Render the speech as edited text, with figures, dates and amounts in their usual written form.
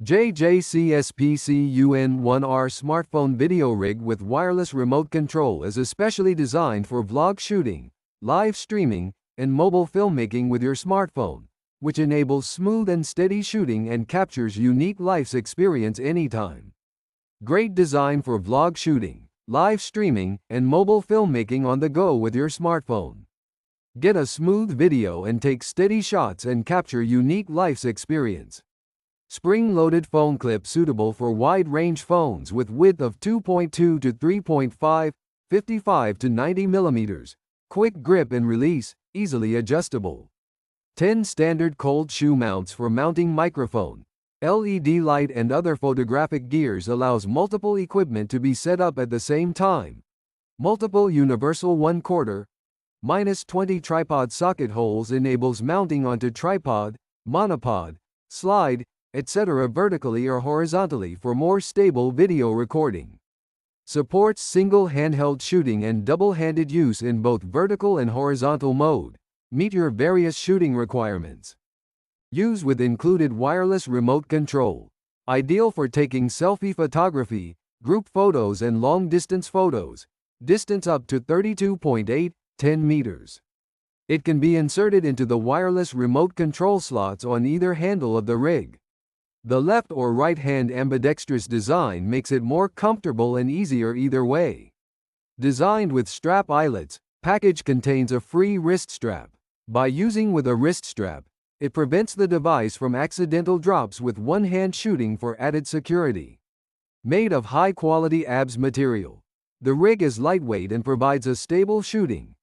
JJC SPC-UN1R smartphone video rig with wireless remote control is especially designed for vlog shooting, live streaming, and mobile filmmaking with your smartphone, which enables smooth and steady shooting and captures unique life's experience anytime. Great design for vlog shooting, live streaming, and mobile filmmaking on the go with your smartphone. Get a smooth video and take steady shots and capture unique life's experience. Spring-loaded phone clip suitable for wide-range phones with width of 2.2 to 3.5, 55 to 90 mm. Quick grip and release, easily adjustable. 10 standard cold shoe mounts for mounting microphone, LED light and other photographic gears allows multiple equipment to be set up at the same time. Multiple universal 1/4, -20 tripod socket holes enables mounting onto tripod, monopod, slide, etc. vertically or horizontally for more stable video recording. Supports single handheld shooting and double-handed use in both vertical and horizontal mode. Meet your various shooting requirements. Use with included wireless remote control. Ideal for taking selfie photography, group photos and long-distance photos. Distance up to 32.8, 10 meters. It can be inserted into the wireless remote control slots on either handle of the rig. The left or right hand ambidextrous design makes it more comfortable and easier either way. Designed with strap eyelets, package contains a free wrist strap. By using with a wrist strap, it prevents the device from accidental drops with one-hand shooting for added security. Made of high-quality ABS material, the rig is lightweight and provides a stable shooting,